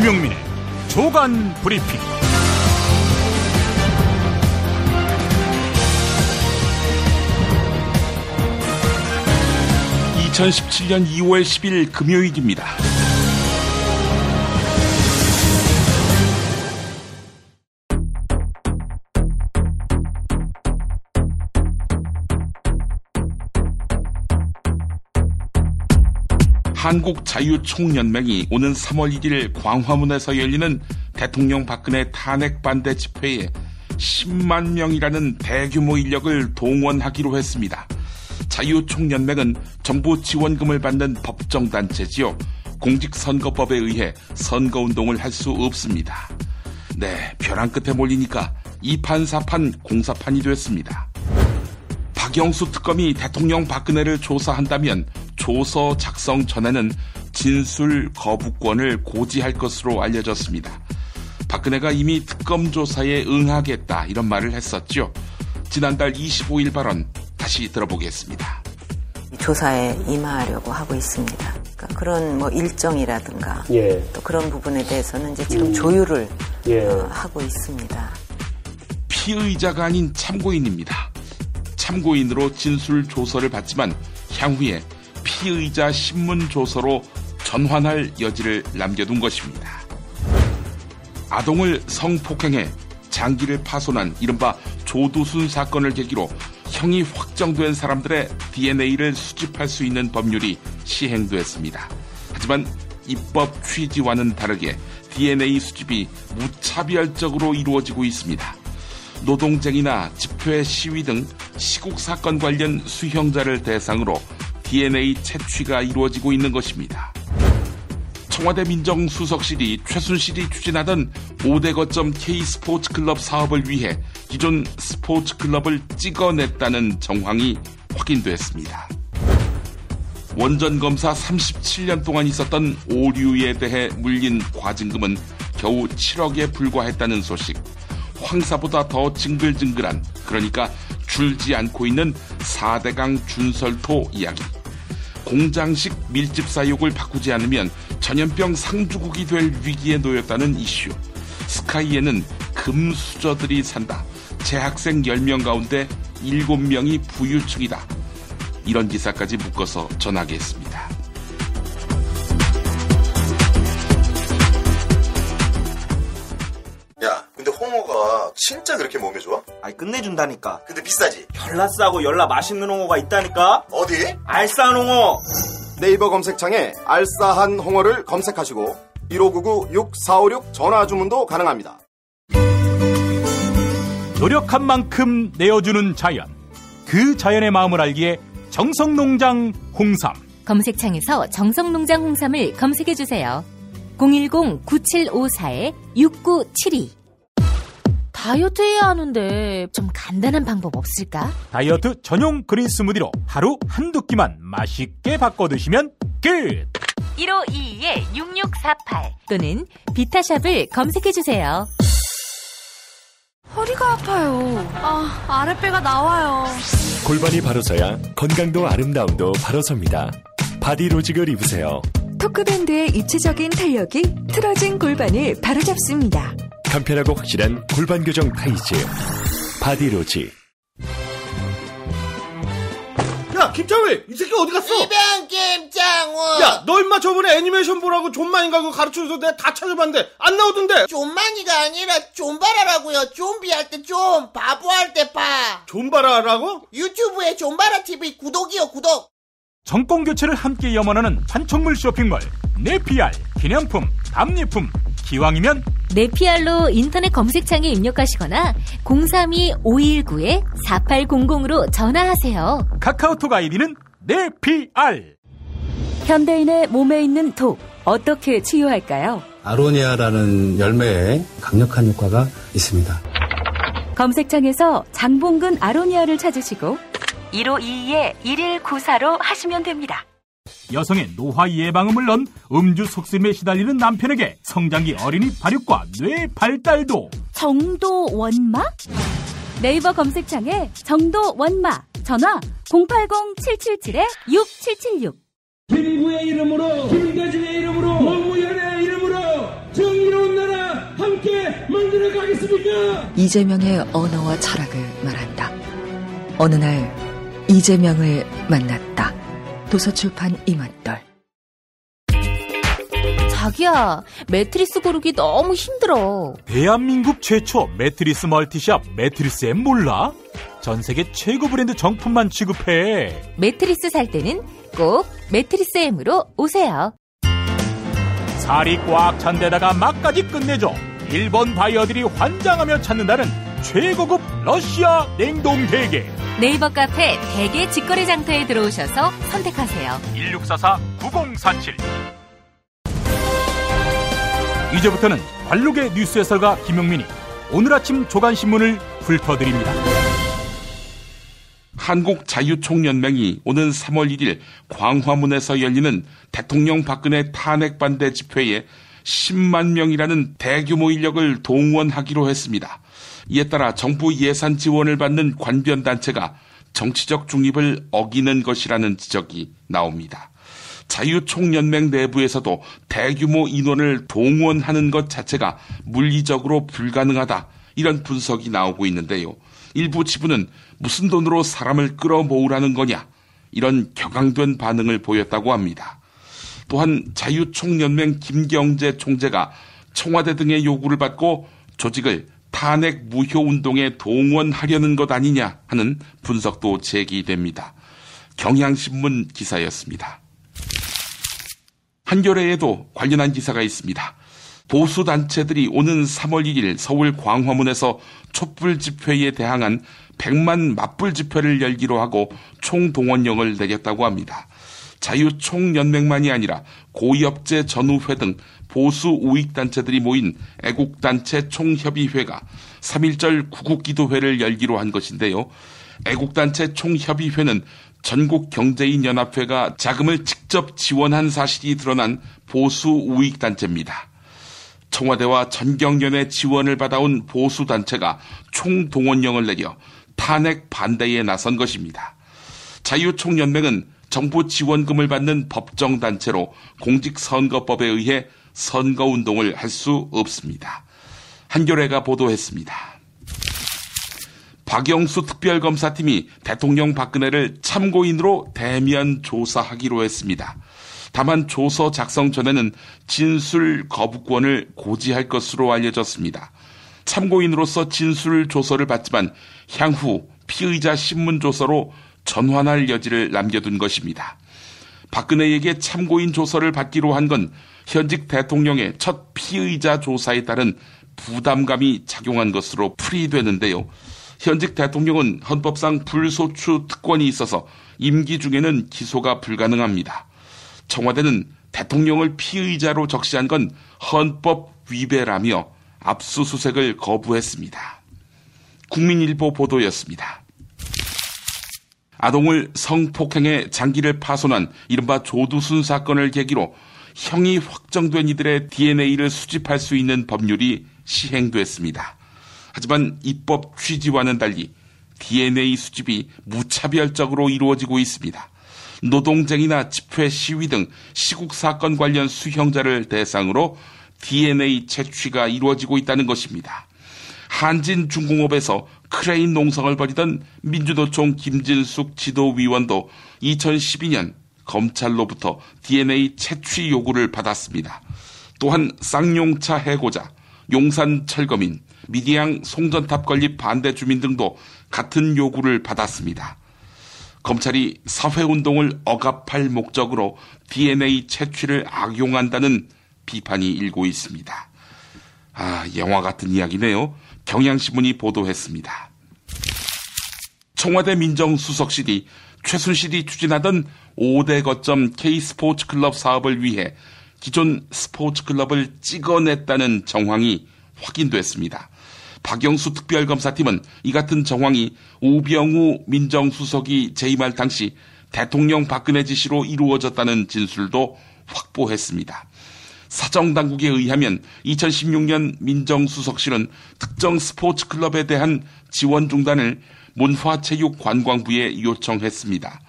김용민의 조간 브리핑. 2017년 2월 10일 금요일입니다. 한국자유총연맹이 오는 3월 1일 광화문에서 열리는 대통령 박근혜 탄핵 반대 집회에 10만 명이라는 대규모 인력을 동원하기로 했습니다. 자유총연맹은 정부 지원금을 받는 법정단체지요. 공직선거법에 의해 선거운동을 할 수 없습니다. 네, 벼랑 끝에 몰리니까 2판 4판 공사판이 됐습니다. 박영수 특검이 대통령 박근혜를 조사한다면 조서 작성 전에는 진술 거부권을 고지할 것으로 알려졌습니다. 박근혜가 이미 특검 조사에 응하겠다 이런 말을 했었죠. 지난달 25일 발언 다시 들어보겠습니다. 조사에 임하려고 하고 있습니다. 그러니까 그런 일정이라든가 또 그런 부분에 대해서는 이제 지금 조율을 하고 있습니다. 피의자가 아닌 참고인입니다. 참고인으로 진술 조서를 받지만 향후에 피의자 신문 조서로 전환할 여지를 남겨둔 것입니다. 아동을 성폭행해 장기를 파손한 이른바 조두순 사건을 계기로 형이 확정된 사람들의 DNA를 수집할 수 있는 법률이 시행됐습니다. 하지만 입법 취지와는 다르게 DNA 수집이 무차별적으로 이루어지고 있습니다. 노동쟁이나 집회 시위 등 시국 사건 관련 수형자를 대상으로 DNA 채취가 이루어지고 있는 것입니다. 청와대 민정수석실이 최순실이 추진하던 5대 거점 K스포츠클럽 사업을 위해 기존 스포츠클럽을 찍어냈다는 정황이 확인됐습니다. 원전검사 37년 동안 있었던 오류에 대해 물린 과징금은 겨우 7억에 불과했다는 소식. 황사보다 더 징글징글한, 그러니까 줄지 않고 있는 4대강 준설토 이야기. 공장식 밀집 사육을 바꾸지 않으면 전염병 상주국이 될 위기에 놓였다는 이슈. 스카이에는 금수저들이 산다. 재학생 10명 가운데 7명이 부유층이다. 이런 기사까지 묶어서 전하겠습니다. 야, 근데 홍어가 진짜 그렇게 몸에 좋아? 아니 끝내준다니까. 근데 비싸지? 열나 싸고 열나 맛있는 홍어가 있다니까. 어디? 알싸한 홍어. 네이버 검색창에 알싸한 홍어를 검색하시고 1599-6456 전화 주문도 가능합니다. 노력한 만큼 내어주는 자연, 그 자연의 마음을 알기에 정성농장 홍삼. 검색창에서 정성농장 홍삼을 검색해주세요. 010-9754-6972. 다이어트 해야 하는데 좀 간단한 방법 없을까? 다이어트 전용 그린 스무디로 하루 한두 끼만 맛있게 바꿔 드시면 끝! 1522-6648 또는 비타샵을 검색해주세요. 허리가 아파요. 아랫배가 나와요. 골반이 바로서야 건강도 아름다움도 바로섭니다. 바디로직을 입으세요. 토크밴드의 입체적인 탄력이 틀어진 골반을 바로잡습니다. 간편하고 확실한 골반 교정 타이즈 바디로직. 야, 김창회! 이 새끼 어디 갔어? 이병 김창호! 야, 너 임마 저번에 애니메이션 보라고 존만인가 그거 가르쳐줘서 내가 다 찾아봤는데 안 나오던데? 존만이가 아니라 존바라라고요. 좀비 할 때 좀, 바보 할 때 바. 존바라라고? 유튜브에 존바라TV 구독이요, 구독. 정권교체를 함께 염원하는 판촉물 쇼핑몰 네피알. 기념품, 답례품, 기왕이면 네피알로 인터넷 검색창에 입력하시거나 032-519-4800으로 전화하세요. 카카오톡 아이디는 네피알. 현대인의 몸에 있는 독, 어떻게 치유할까요? 아로니아라는 열매에 강력한 효과가 있습니다. 검색창에서 장봉근 아로니아를 찾으시고 1522-1194로 하시면 됩니다. 여성의 노화 예방을 물론 음주 속셈에 시달리는 남편에게 성장기 어린이 발육과 뇌 발달도. 정도 원마? 네이버 검색창에 정도 원마, 전화 080-777-6776. 김구의 이름으로, 김대중의 이름으로, 노무현의 이름으로 어디로 가겠습니까? 이재명의 언어와 철학을 말한다. 어느 날 이재명을 만났다. 도서출판 임한떨. 자기야, 매트리스 고르기 너무 힘들어. 대한민국 최초 매트리스 멀티샵 매트리스엠 몰라? 전세계 최고 브랜드 정품만 취급해. 매트리스 살 때는 꼭 매트리스엠으로 오세요. 살이 꽉 찬 데다가 맛까지 끝내줘. 일본 바이어들이 환장하며 찾는다는 최고급 러시아 냉동 대게. 네이버 카페 대게 직거래 장터에 들어오셔서 선택하세요. 1644-9047. 이제부터는 관록의 뉴스 해설가 김용민이 오늘 아침 조간신문을 훑어드립니다. 한국자유총연맹이 오는 3월 1일 광화문에서 열리는 대통령 박근혜 탄핵 반대 집회에 10만 명이라는 대규모 인력을 동원하기로 했습니다. 이에 따라 정부 예산 지원을 받는 관변단체가 정치적 중립을 어기는 것이라는 지적이 나옵니다. 자유총연맹 내부에서도 대규모 인원을 동원하는 것 자체가 물리적으로 불가능하다, 이런 분석이 나오고 있는데요. 일부 지부는 무슨 돈으로 사람을 끌어모으라는 거냐, 이런 격앙된 반응을 보였다고 합니다. 또한 자유총연맹 김경재 총재가 청와대 등의 요구를 받고 조직을 탄핵 무효운동에 동원하려는 것 아니냐 하는 분석도 제기됩니다. 경향신문 기사였습니다. 한겨레에도 관련한 기사가 있습니다. 보수단체들이 오는 3월 1일 서울 광화문에서 촛불 집회에 대항한 100만 맞불 집회를 열기로 하고 총동원령을 내렸다고 합니다. 자유총연맹만이 아니라 고위업체 전우회 등 보수 우익단체들이 모인 애국단체 총협의회가 3.1절 구국기도회를 열기로 한 것인데요. 애국단체 총협의회는 전국경제인연합회가 자금을 직접 지원한 사실이 드러난 보수 우익단체입니다. 청와대와 전경련의 지원을 받아온 보수단체가 총동원령을 내려 탄핵 반대에 나선 것입니다. 자유총연맹은 정부 지원금을 받는 법정단체로 공직선거법에 의해 선거운동을 할 수 없습니다. 한겨레가 보도했습니다. 박영수 특별검사팀이 대통령 박근혜를 참고인으로 대면 조사하기로 했습니다. 다만 조서 작성 전에는 진술 거부권을 고지할 것으로 알려졌습니다. 참고인으로서 진술 조서를 받지만 향후 피의자 신문 조서로 전환할 여지를 남겨둔 것입니다. 박근혜에게 참고인 조서를 받기로 한 건 현직 대통령의 첫 피의자 조사에 따른 부담감이 작용한 것으로 풀이되는데요. 현직 대통령은 헌법상 불소추 특권이 있어서 임기 중에는 기소가 불가능합니다. 청와대는 대통령을 피의자로 적시한 건 헌법 위배라며 압수수색을 거부했습니다. 국민일보 보도였습니다. 아동을 성폭행해 장기를 파손한 이른바 조두순 사건을 계기로 형이 확정된 이들의 DNA를 수집할 수 있는 법률이 시행됐습니다. 하지만 입법 취지와는 달리 DNA 수집이 무차별적으로 이루어지고 있습니다. 노동쟁이나 집회 시위 등 시국사건 관련 수형자를 대상으로 DNA 채취가 이루어지고 있다는 것입니다. 한진중공업에서 크레인 농성을 벌이던 민주노총 김진숙 지도위원도 2012년 검찰로부터 DNA 채취 요구를 받았습니다. 또한 쌍용차 해고자, 용산 철거민, 미디양 송전탑 건립 반대 주민 등도 같은 요구를 받았습니다. 검찰이 사회운동을 억압할 목적으로 DNA 채취를 악용한다는 비판이 일고 있습니다. 영화 같은 이야기네요. 경향신문이 보도했습니다. 청와대 민정수석실이 최순실이 추진하던 5대 거점 K스포츠클럽 사업을 위해 기존 스포츠클럽을 찍어냈다는 정황이 확인됐습니다. 박영수 특별검사팀은 이 같은 정황이 우병우 민정수석이 재임할 당시 대통령 박근혜 지시로 이루어졌다는 진술도 확보했습니다. 사정당국에 의하면 2016년 민정수석실은 특정 스포츠클럽에 대한 지원 중단을 문화체육관광부에 요청했습니다.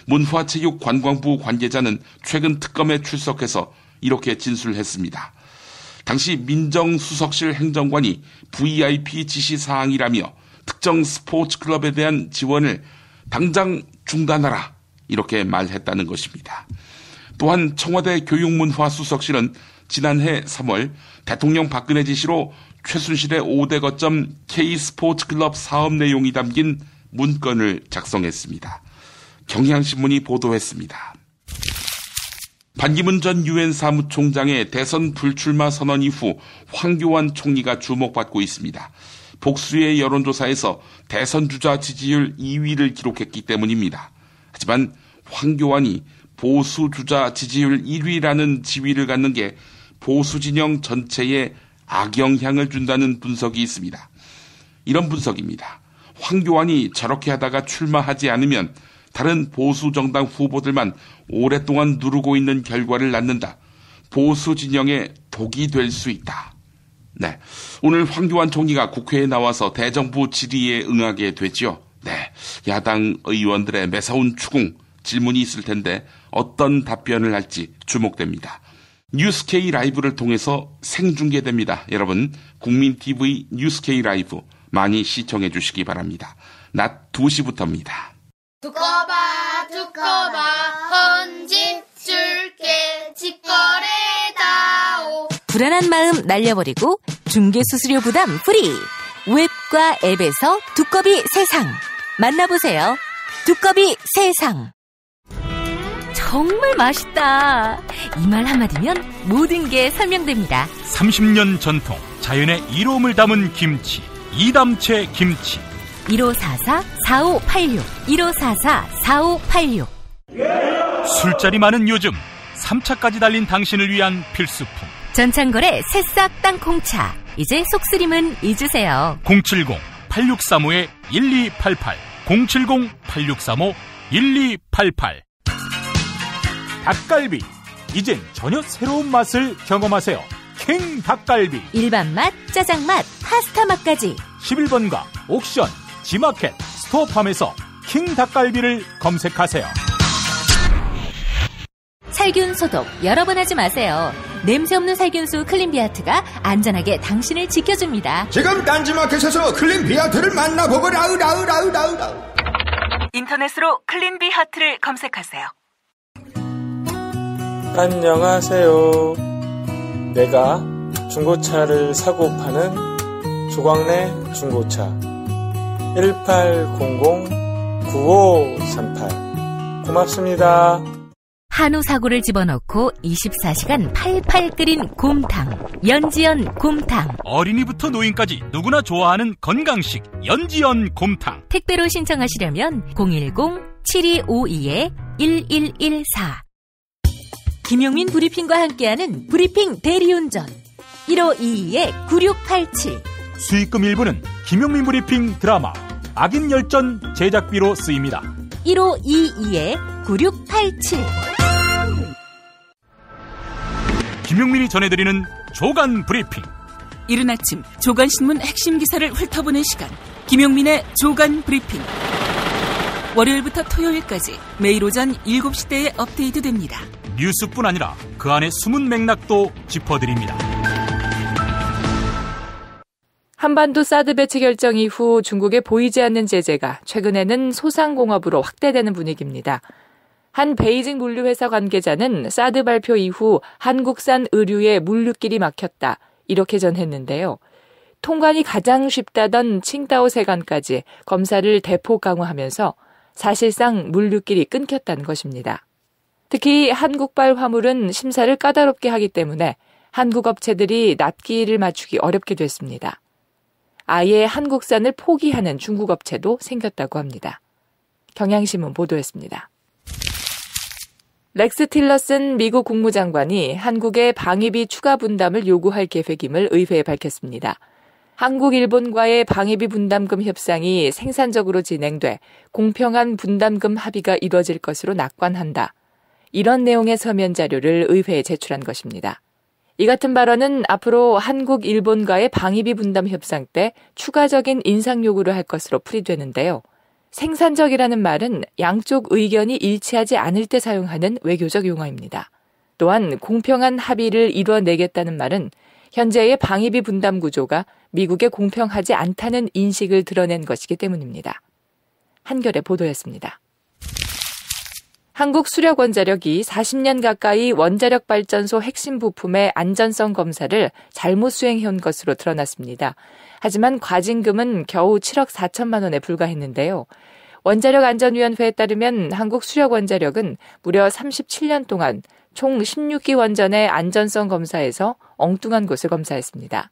문화체육관광부 관계자는 최근 특검에 출석해서 이렇게 진술했습니다. 당시 민정수석실 행정관이 VIP 지시사항이라며 특정 스포츠 클럽에 대한 지원을 당장 중단하라 이렇게 말했다는 것입니다. 또한 청와대 교육문화수석실은 지난해 3월 대통령 박근혜 지시로 최순실의 5대 거점 K스포츠클럽 사업 내용이 담긴 문건을 작성했습니다. 경향신문이 보도했습니다. 반기문 전 유엔 사무총장의 대선 불출마 선언 이후 황교안 총리가 주목받고 있습니다. 복수의 여론조사에서 대선 주자 지지율 2위를 기록했기 때문입니다. 하지만 황교안이 보수 주자 지지율 1위라는 지위를 갖는 게 보수 진영 전체에 악영향을 준다는 분석이 있습니다. 이런 분석입니다. 황교안이 저렇게 하다가 출마하지 않으면 다른 보수 정당 후보들만 오랫동안 누르고 있는 결과를 낳는다. 보수 진영의 독이 될 수 있다. 네, 오늘 황교안 총리가 국회에 나와서 대정부 질의에 응하게 됐죠. 네, 야당 의원들의 매서운 추궁, 질문이 있을 텐데 어떤 답변을 할지 주목됩니다. 뉴스K 라이브를 통해서 생중계됩니다. 여러분, 국민TV 뉴스K 라이브 많이 시청해 주시기 바랍니다. 낮 2시부터입니다. 두꺼봐 헌집 줄게 직거래다오. 불안한 마음 날려버리고 중개수수료 부담 프리. 웹과 앱에서 두꺼비 세상 만나보세요. 두꺼비 세상. 정말 맛있다. 이 말 한마디면 모든 게 설명됩니다. 30년 전통 자연의 이로움을 담은 김치, 이담채 김치. 1544-4586 1544-4586. 술자리 많은 요즘 3차까지 달린 당신을 위한 필수품 전창걸의 새싹 땅콩차. 이제 속쓰림은 잊으세요. 070-8635-1288 070-8635-1288. 닭갈비, 이젠 전혀 새로운 맛을 경험하세요. 킹 닭갈비. 일반 맛, 짜장 맛, 파스타 맛까지. 11번가 옥션, 지마켓, 스토어팜에서 킹 닭갈비를 검색하세요. 살균 소독 여러 번 하지 마세요. 냄새 없는 살균수 클린비아트가 안전하게 당신을 지켜줍니다. 지금 딴지마켓에서 클린비아트를 만나보거라. 인터넷으로 클린비아트를 검색하세요. 안녕하세요. 내가 중고차를 사고 파는 조광래 중고차 1800-9538 고맙습니다. 한우 사고를 집어넣고 24시간 팔팔 끓인 곰탕 연지연 곰탕. 어린이부터 노인까지 누구나 좋아하는 건강식 연지연 곰탕. 택배로 신청하시려면 010-7252-1114. 김용민 브리핑과 함께하는 브리핑 대리운전 1522-9687. 수익금 일부는 김용민 브리핑 드라마 악인 열전 제작비로 쓰입니다. 1522-9687. 김용민이 전해드리는 조간 브리핑. 이른 아침 조간신문 핵심 기사를 훑어보는 시간, 김용민의 조간 브리핑. 월요일부터 토요일까지 매일 오전 7시대에 업데이트됩니다. 뉴스뿐 아니라 그 안에 숨은 맥락도 짚어드립니다. 한반도 사드 배치 결정 이후 중국의 보이지 않는 제재가 최근에는 소상공업으로 확대되는 분위기입니다. 한 베이징 물류회사 관계자는 사드 발표 이후 한국산 의류의 물류길이 막혔다, 이렇게 전했는데요. 통관이 가장 쉽다던 칭다오 세관까지 검사를 대폭 강화하면서 사실상 물류길이 끊겼다는 것입니다. 특히 한국발 화물은 심사를 까다롭게 하기 때문에 한국 업체들이 납기일을 맞추기 어렵게 됐습니다. 아예 한국산을 포기하는 중국 업체도 생겼다고 합니다. 경향신문 보도했습니다. 렉스 틸러슨 미국 국무장관이 한국의 방위비 추가 분담을 요구할 계획임을 의회에 밝혔습니다. 한국, 일본과의 방위비 분담금 협상이 생산적으로 진행돼 공평한 분담금 합의가 이뤄질 것으로 낙관한다. 이런 내용의 서면 자료를 의회에 제출한 것입니다. 이 같은 발언은 앞으로 한국, 일본과의 방위비 분담 협상 때 추가적인 인상 요구를 할 것으로 풀이되는데요. 생산적이라는 말은 양쪽 의견이 일치하지 않을 때 사용하는 외교적 용어입니다. 또한 공평한 합의를 이뤄내겠다는 말은 현재의 방위비 분담 구조가 미국에 공평하지 않다는 인식을 드러낸 것이기 때문입니다. 한겨레 보도였습니다. 한국수력원자력이 40년 가까이 원자력 발전소 핵심 부품의 안전성 검사를 잘못 수행해온 것으로 드러났습니다. 하지만 과징금은 겨우 7억 4천만 원에 불과했는데요. 원자력안전위원회에 따르면 한국수력원자력은 무려 37년 동안 총 16기 원전의 안전성 검사에서 엉뚱한 것을 검사했습니다.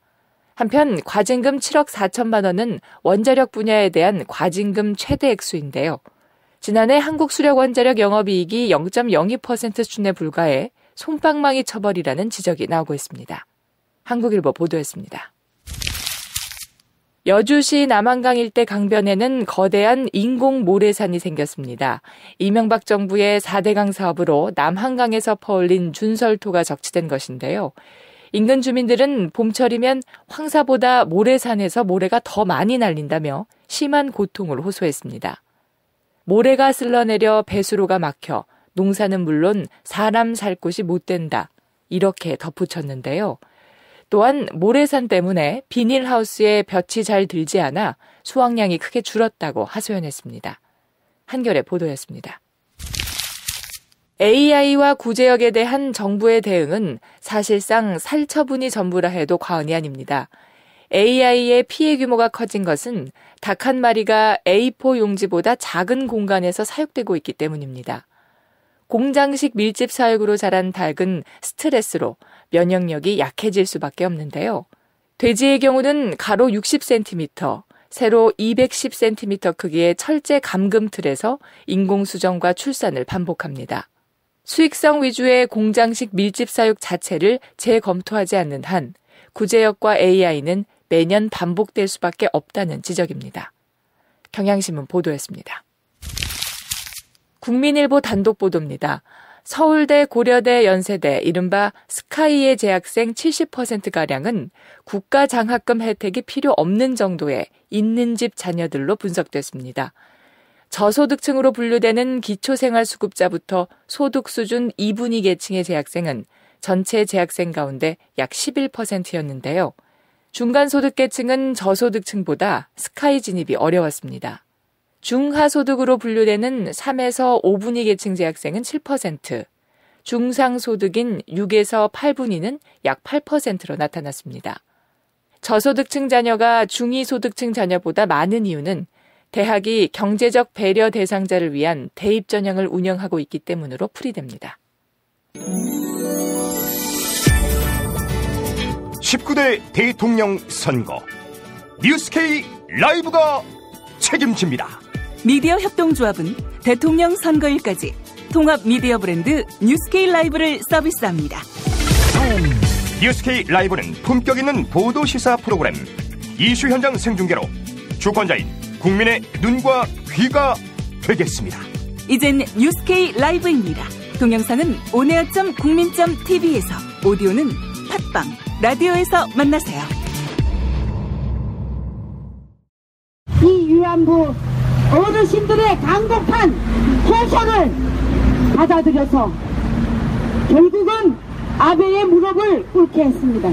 한편 과징금 7억 4천만 원은 원자력 분야에 대한 과징금 최대 액수인데요. 지난해 한국수력원자력 영업이익이 0.02% 수준에 불과해 솜방망이 처벌이라는 지적이 나오고 있습니다. 한국일보 보도였습니다. 여주시 남한강 일대 강변에는 거대한 인공 모래산이 생겼습니다. 이명박 정부의 4대강 사업으로 남한강에서 퍼올린 준설토가 적치된 것인데요. 인근 주민들은 봄철이면 황사보다 모래산에서 모래가 더 많이 날린다며 심한 고통을 호소했습니다. 모래가 쓸러내려 배수로가 막혀 농사는 물론 사람 살 곳이 못 된다. 이렇게 덧붙였는데요. 또한 모래산 때문에 비닐하우스에 볕이 잘 들지 않아 수확량이 크게 줄었다고 하소연했습니다. 한겨레 보도였습니다. AI와 구제역에 대한 정부의 대응은 사실상 살처분이 전부라 해도 과언이 아닙니다. AI의 피해 규모가 커진 것은 닭 한 마리가 A4 용지보다 작은 공간에서 사육되고 있기 때문입니다. 공장식 밀집 사육으로 자란 닭은 스트레스로 면역력이 약해질 수밖에 없는데요. 돼지의 경우는 가로 60cm, 세로 210cm 크기의 철제 감금틀에서 인공수정과 출산을 반복합니다. 수익성 위주의 공장식 밀집 사육 자체를 재검토하지 않는 한 구제역과 AI는 매년 반복될 수밖에 없다는 지적입니다. 경향신문 보도였습니다. 국민일보 단독 보도입니다. 서울대, 고려대, 연세대, 이른바 스카이의 재학생 70%가량은 국가장학금 혜택이 필요 없는 정도의 있는 집 자녀들로 분석됐습니다. 저소득층으로 분류되는 기초생활수급자부터 소득 수준 2분위 계층의 재학생은 전체 재학생 가운데 약 11%였는데요. 중간소득계층은 저소득층보다 스카이 진입이 어려웠습니다. 중하소득으로 분류되는 3에서 5분위 계층 재학생은 7%, 중상소득인 6에서 8분위는 약 8%로 나타났습니다. 저소득층 자녀가 중위소득층 자녀보다 많은 이유는 대학이 경제적 배려 대상자를 위한 대입전형을 운영하고 있기 때문으로 풀이됩니다. 19대 대통령 선거 뉴스K 라이브가 책임집니다. 미디어 협동조합은 대통령 선거일까지 통합 미디어 브랜드 뉴스K 라이브를 서비스합니다. 뉴스K 라이브는 품격 있는 보도 시사 프로그램, 이슈 현장 생중계로 주권자인 국민의 눈과 귀가 되겠습니다. 이젠 뉴스K 라이브입니다. 동영상은 온에어.국민.tv에서, 오디오는 팟빵, 라디오에서 만나세요. 이 위안부 어르신들의 강력한 호소를 받아들여서 결국은 아베의 무릎을 꿇게 했습니다.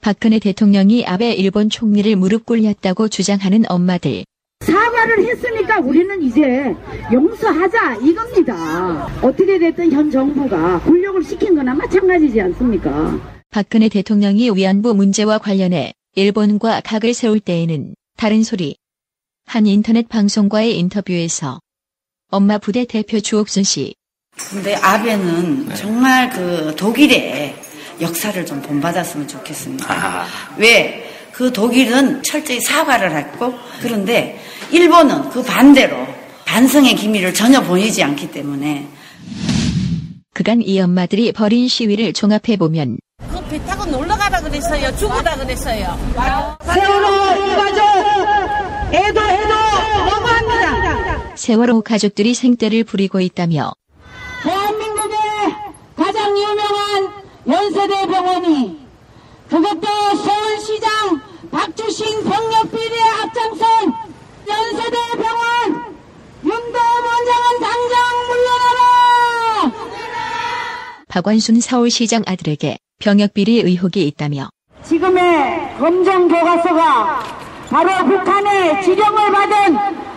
박근혜 대통령이 아베 일본 총리를 무릎 꿇렸다고 주장하는 엄마들. 사과를 했으니까 우리는 이제 용서하자 이겁니다. 어떻게 됐든 현 정부가 굴욕을 시킨 거나 마찬가지지 않습니까? 박근혜 대통령이 위안부 문제와 관련해 일본과 각을 세울 때에는 다른 소리. 한 인터넷 방송과의 인터뷰에서 엄마 부대 대표 주옥순 씨. 근데 아베는 정말 그 독일의 역사를 좀 본받았으면 좋겠습니다. 왜? 그 독일은 철저히 사과를 했고, 그런데 일본은 그 반대로 반성의 기미를 전혀 보이지 않기 때문에. 그간 이 엄마들이 벌인 시위를 종합해보면 그 배 타고 놀러가라 그랬어요. 죽으라 그랬어요. 세월호 가족 애도 너무합니다. 세월호 가족들이 생떼를 부리고 있다며 대한민국의 가장 유명한 연세대 병원이, 그것도 서울시장 박주신 병력비리에 앞장선 연세대 병원 윤도읍 원장은 당장 물러나라. 박원순 서울시장 아들에게 병역비리 의혹이 있다며 지금의 검정 교과서가 바로 북한의 지령을 받은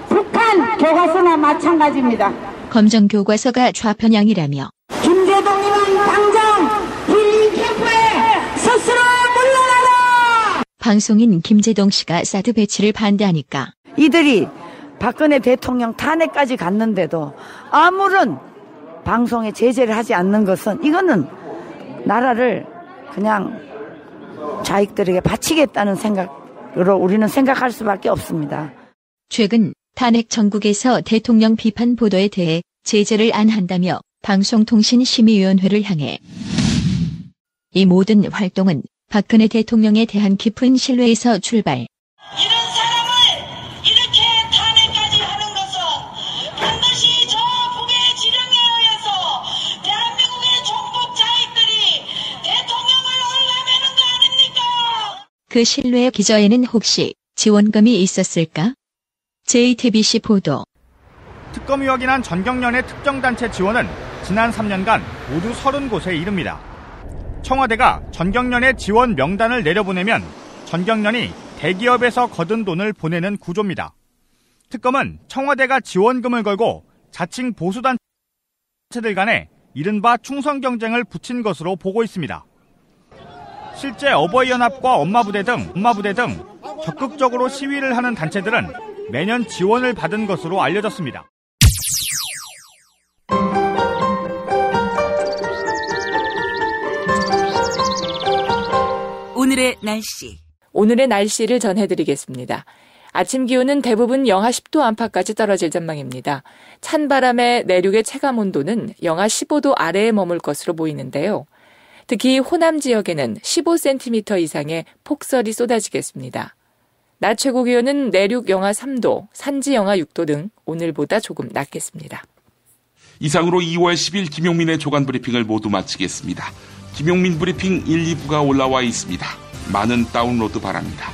북한 교과서나 마찬가지입니다. 검정 교과서가 좌편향이라며 김제동이는 당장 힐링 캠프에 스스로 물러나라! 방송인 김제동 씨가 사드 배치를 반대하니까 이들이 박근혜 대통령 탄핵까지 갔는데도 아무런 방송에 제재를 하지 않는 것은 이거는 나라를 그냥 자익들에게 바치겠다는 생각으로 우리는 생각할 수밖에 없습니다. 최근 탄핵 전국에서 대통령 비판 보도에 대해 제재를 안 한다며 방송통신심의위원회를 향해 이 모든 활동은 박근혜 대통령에 대한 깊은 신뢰에서 출발. 이런 사람을 이렇게 탄핵까지 하는 것은 반드시 저 북의 지령에 의해서 대한민국의 종북 자익들이 대통령을 올라매는 거 아닙니까? 그 신뢰의 기저에는 혹시 지원금이 있었을까? JTBC 보도. 특검이 확인한 전경련의 특정단체 지원은 지난 3년간 모두 30곳에 이릅니다. 청와대가 전경련의 지원 명단을 내려보내면 전경련이 대기업에서 거둔 돈을 보내는 구조입니다. 특검은 청와대가 지원금을 걸고 자칭 보수단체들 간에 이른바 충성 경쟁을 붙인 것으로 보고 있습니다. 실제 어버이연합과 엄마부대 등 적극적으로 시위를 하는 단체들은 매년 지원을 받은 것으로 알려졌습니다. 오늘의 날씨. 오늘의 날씨를 전해드리겠습니다. 아침 기온은 대부분 영하 10도 안팎까지 떨어질 전망입니다. 찬바람에 내륙의 체감온도는 영하 15도 아래에 머물 것으로 보이는데요. 특히 호남 지역에는 15cm 이상의 폭설이 쏟아지겠습니다. 낮 최고 기온은 내륙 영하 3도, 산지 영하 6도 등 오늘보다 조금 낮겠습니다. 이상으로 2월 10일 김용민의 조간 브리핑을 모두 마치겠습니다. 김용민 브리핑 1, 2부가 올라와 있습니다. 많은 다운로드 바랍니다.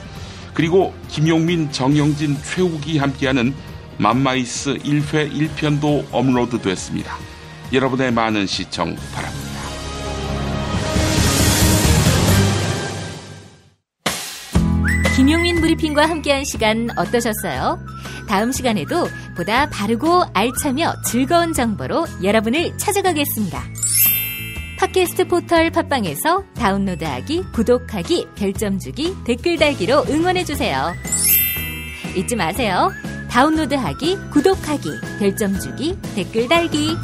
그리고 김용민, 정영진, 최욱이 함께하는 맘마이스 1회 1편도 업로드 됐습니다. 여러분의 많은 시청 바랍니다. 김용민 브리핑과 함께한 시간 어떠셨어요? 다음 시간에도 보다 바르고 알차며 즐거운 정보로 여러분을 찾아가겠습니다. 팟캐스트 포털 팟빵에서 다운로드하기, 구독하기, 별점 주기, 댓글 달기로 응원해주세요. 잊지 마세요. 다운로드하기, 구독하기, 별점 주기, 댓글 달기.